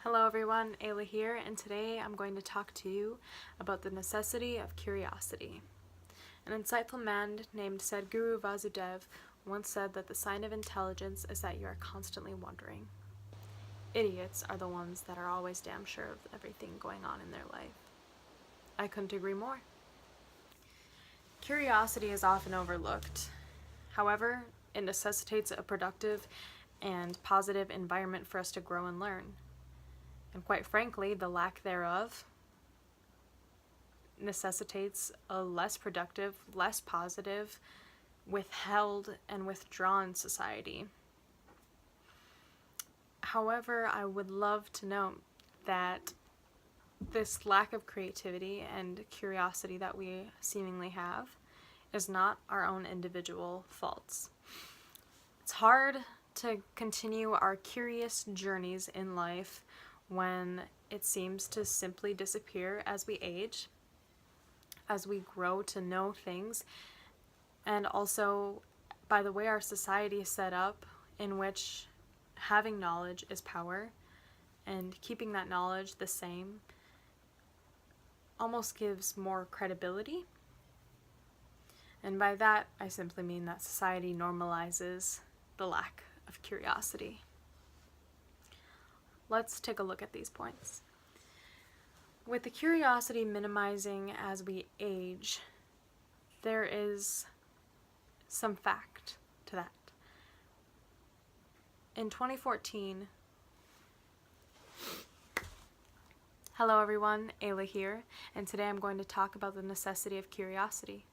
Hello everyone, Ayla here, and today I'm going to talk to you about the necessity of curiosity. An insightful man named Sadhguru Vasudev once said that the sign of intelligence is that you are constantly wondering. Idiots are the ones that are always damn sure of everything going on in their life. I couldn't agree more. Curiosity is often overlooked. However, it necessitates a productive and positive environment for us to grow and learn. And quite frankly, the lack thereof necessitates a less productive, less positive, withheld, and withdrawn society. However, I would love to note that this lack of creativity and curiosity that we seemingly have is not our own individual faults. It's hard to continue our curious journeys in life when it seems to simply disappear as we age, as we grow to know things, and also by the way our society is set up, in which having knowledge is power, and keeping that knowledge the same almost gives more credibility. And by that, I simply mean that society normalizes the lack of curiosity. Let's take a look at these points. With the curiosity minimizing as we age, there is some fact to that. In 2014, hello everyone, Ayla here, and today I'm going to talk about the necessity of curiosity.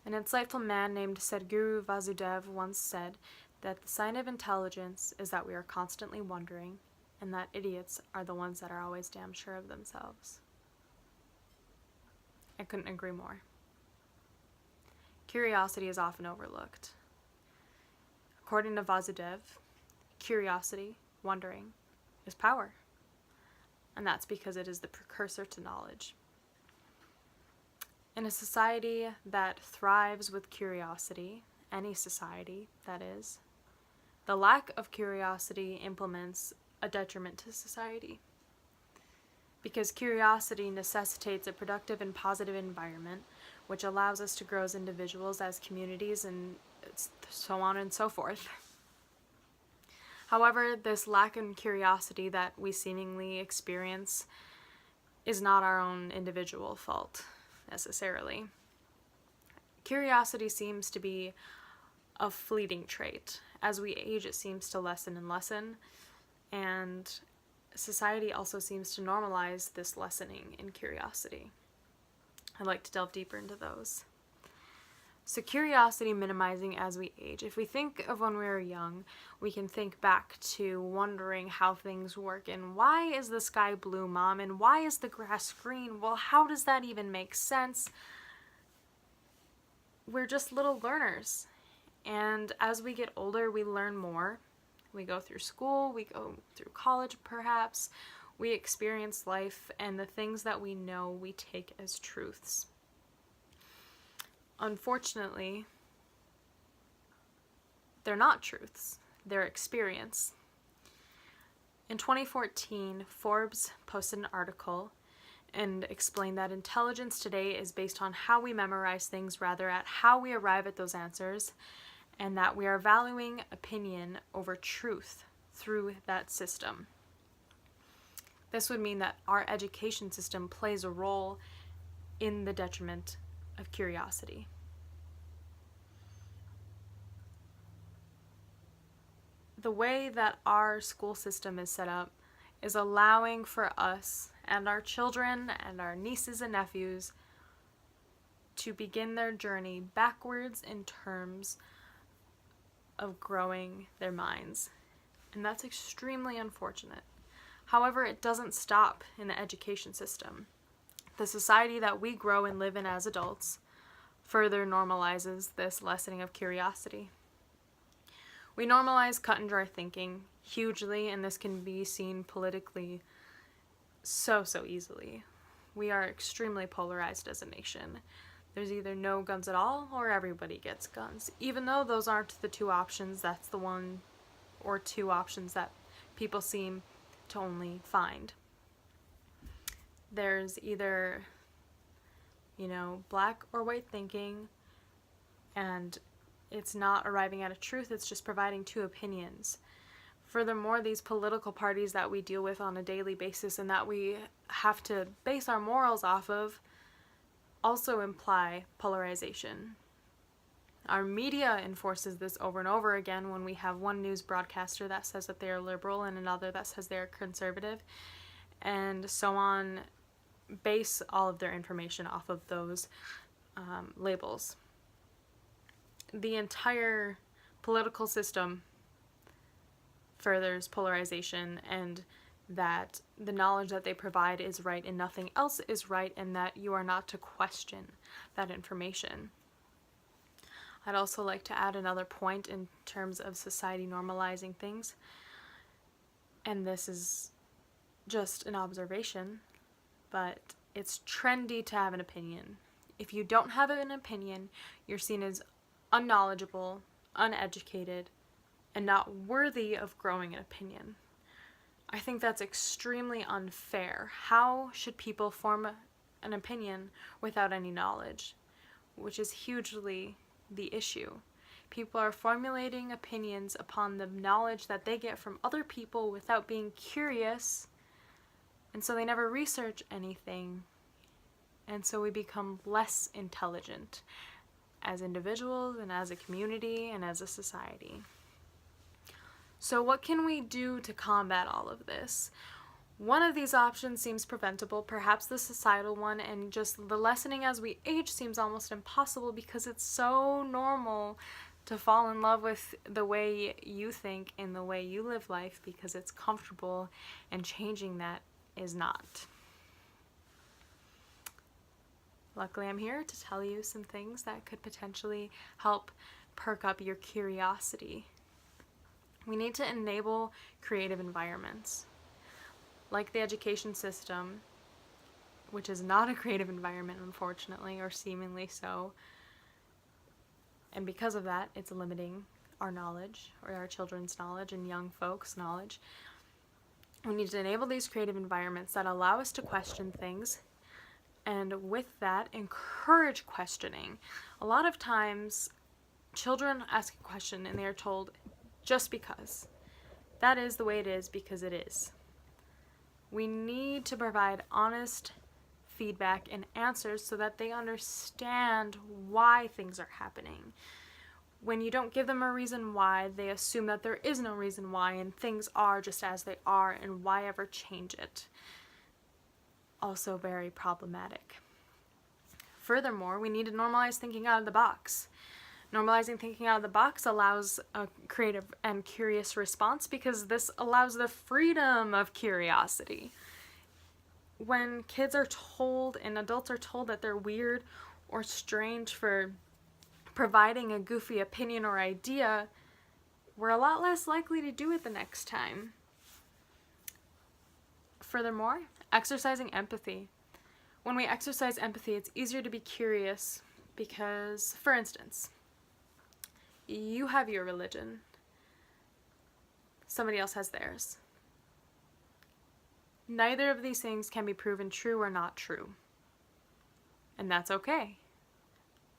An insightful man named Sadhguru Vasudev once said that the sign of intelligence is that we are constantly wondering, and that idiots are the ones that are always damn sure of themselves. I couldn't agree more. Curiosity is often overlooked. According to Vasudev, curiosity, wondering, is power, and that's because it is the precursor to knowledge. In a society that thrives with curiosity, any society, that is, the lack of curiosity implements a detriment to society. Because curiosity necessitates a productive and positive environment, which allows us to grow as individuals, as communities, and so on and so forth. However, this lack of curiosity that we seemingly experience is not our own individual fault, necessarily. Curiosity seems to be a fleeting trait. As we age, it seems to lessen and lessen, and society also seems to normalize this lessening in curiosity. I'd like to delve deeper into those. So curiosity minimizing as we age. If we think of when we were young, we can think back to wondering how things work and why is the sky blue, Mom, and why is the grass green? Well, how does that even make sense? We're just little learners. And as we get older, we learn more. We go through school, we go through college perhaps, we experience life, and the things that we know we take as truths. Unfortunately, they're not truths, they're experience. In 2014, Forbes posted an article and explained that intelligence today is based on how we memorize things rather at how we arrive at those answers, and that we are valuing opinion over truth through that system. This would mean that our education system plays a role in the detriment of curiosity. The way that our school system is set up is allowing for us and our children and our nieces and nephews to begin their journey backwards in terms of growing their minds, and that's extremely unfortunate. However, it doesn't stop in the education system. The society that we grow and live in as adults further normalizes this lessening of curiosity. We normalize cut and dry thinking hugely, and this can be seen politically so easily. We are extremely polarized as a nation. There's either no guns at all or everybody gets guns. Even though those aren't the two options, that's the one or two options that people seem to only find. There's either, black or white thinking, and it's not arriving at a truth, it's just providing two opinions. Furthermore, these political parties that we deal with on a daily basis and that we have to base our morals off of also imply polarization. Our media enforces this over and over again when we have one news broadcaster that says that they are liberal and another that says they are conservative, and so on, base all of their information off of those labels. The entire political system furthers polarization, and that the knowledge that they provide is right and nothing else is right, and that you are not to question that information. I'd also like to add another point in terms of society normalizing things, and this is just an observation, but it's trendy to have an opinion. If you don't have an opinion, you're seen as unknowledgeable, uneducated, and not worthy of growing an opinion. I think that's extremely unfair. How should people form an opinion without any knowledge? Which is hugely the issue. People are formulating opinions upon the knowledge that they get from other people without being curious, and so they never research anything, and so we become less intelligent as individuals and as a community and as a society. So what can we do to combat all of this? One of these options seems preventable, perhaps the societal one, and just the lessening as we age seems almost impossible because it's so normal to fall in love with the way you think and the way you live life because it's comfortable, and changing that is not. Luckily, I'm here to tell you some things that could potentially help perk up your curiosity. We need to enable creative environments. Like the education system, which is not a creative environment, unfortunately, or seemingly so. And because of that, it's limiting our knowledge, or our children's knowledge and young folks' knowledge. We need to enable these creative environments that allow us to question things, and with that, encourage questioning. A lot of times, children ask a question and they are told, just because. That is the way it is because it is. We need to provide honest feedback and answers so that they understand why things are happening. When you don't give them a reason why, they assume that there is no reason why and things are just as they are, and why ever change it? Also very problematic. Furthermore, we need to normalize thinking out of the box. Normalizing thinking out of the box allows a creative and curious response because this allows the freedom of curiosity. When kids are told and adults are told that they're weird or strange for providing a goofy opinion or idea, we're a lot less likely to do it the next time. Furthermore, exercising empathy. When we exercise empathy, it's easier to be curious because, for instance, you have your religion. Somebody else has theirs. Neither of these things can be proven true or not true. And that's okay.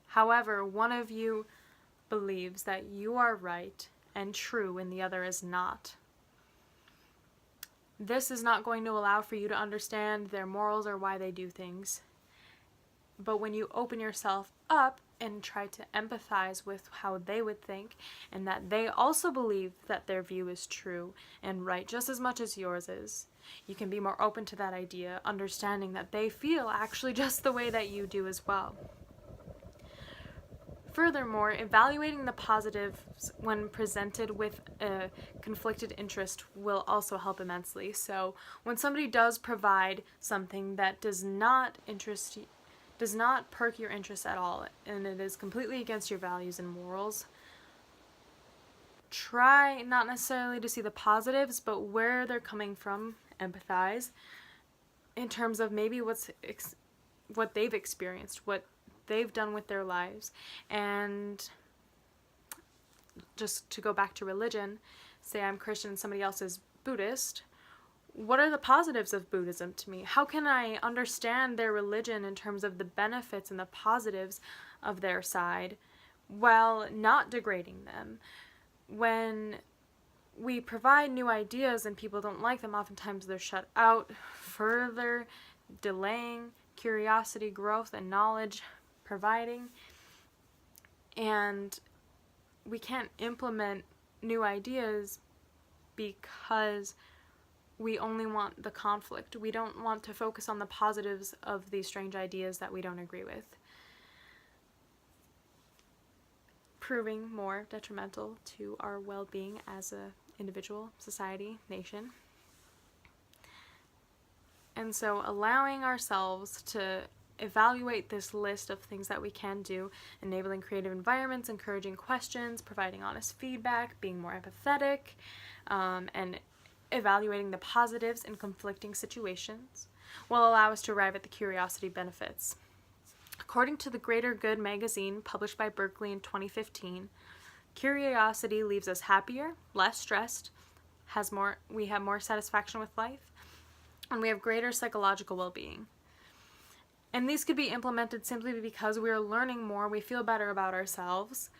However, one of you believes that you are right and true and the other is not. This is not going to allow for you to understand their morals or why they do things. But when you open yourself up and try to empathize with how they would think, and that they also believe that their view is true and right just as much as yours is, you can be more open to that idea, understanding that they feel actually just the way that you do as well. Furthermore, evaluating the positives when presented with a conflicted interest will also help immensely. So when somebody does provide something that does not perk your interest at all, and it is completely against your values and morals, try not necessarily to see the positives, but where they're coming from, empathize, in terms of maybe what they've experienced, what they've done with their lives. And just to go back to religion, say I'm Christian and somebody else is Buddhist, what are the positives of Buddhism to me? How can I understand their religion in terms of the benefits and the positives of their side while not degrading them? When we provide new ideas and people don't like them, oftentimes they're shut out, further delaying curiosity, growth, and knowledge providing. And we can't implement new ideas because we only want the conflict. We don't want to focus on the positives of these strange ideas that we don't agree with, proving more detrimental to our well-being as an individual, society, nation. And so allowing ourselves to evaluate this list of things that we can do, enabling creative environments, encouraging questions, providing honest feedback, being more empathetic, and evaluating the positives in conflicting situations will allow us to arrive at the curiosity benefits. According to the Greater Good magazine, published by Berkeley in 2015, curiosity leaves us happier, less stressed, we have more satisfaction with life, and we have greater psychological well-being. And these could be implemented simply because we are learning more, we feel better about ourselves,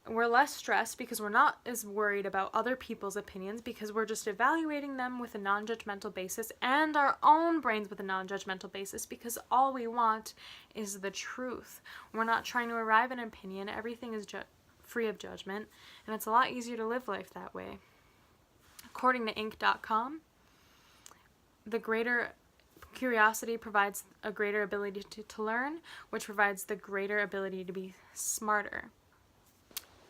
we're less stressed because we're not as worried about other people's opinions because we're just evaluating them with a non-judgmental basis and our own brains with a non-judgmental basis because all we want is the truth. We're not trying to arrive at an opinion. Everything is free of judgment, and it's a lot easier to live life that way. According to Inc.com, the greater curiosity provides a greater ability to learn, which provides the greater ability to be smarter.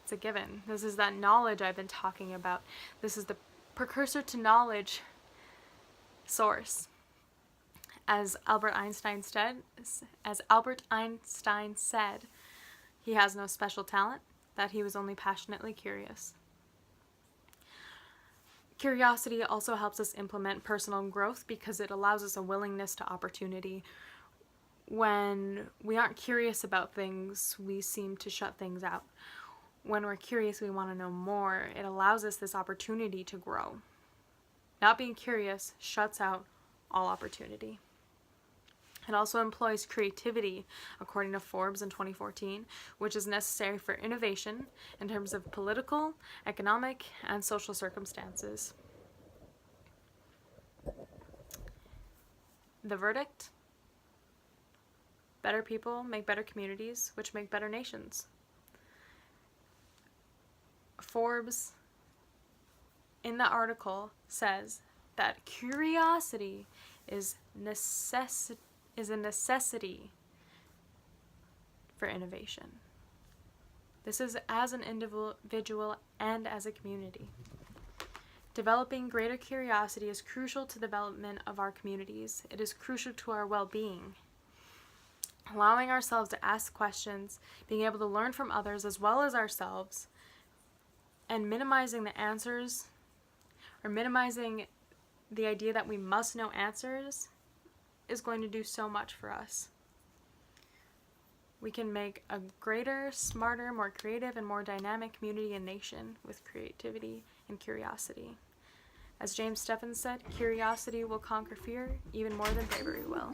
It's a given. This is that knowledge I've been talking about. This is the precursor to knowledge source. As Albert Einstein said, he has no special talent, that he was only passionately curious. Curiosity also helps us implement personal growth because it allows us a willingness to opportunity. When we aren't curious about things, we seem to shut things out. When we're curious, we want to know more. It allows us this opportunity to grow. Not being curious shuts out all opportunity. It also employs creativity, according to Forbes in 2014, which is necessary for innovation in terms of political, economic, and social circumstances. The verdict? Better people make better communities, which make better nations. Forbes, in the article, says that curiosity is a necessity for innovation. This is as an individual and as a community. Developing greater curiosity is crucial to the development of our communities. It is crucial to our well-being. Allowing ourselves to ask questions, being able to learn from others as well as ourselves, and minimizing the answers, or minimizing the idea that we must know answers, is going to do so much for us. We can make a greater, smarter, more creative, and more dynamic community and nation with creativity and curiosity. As James Stephens said, curiosity will conquer fear even more than bravery will.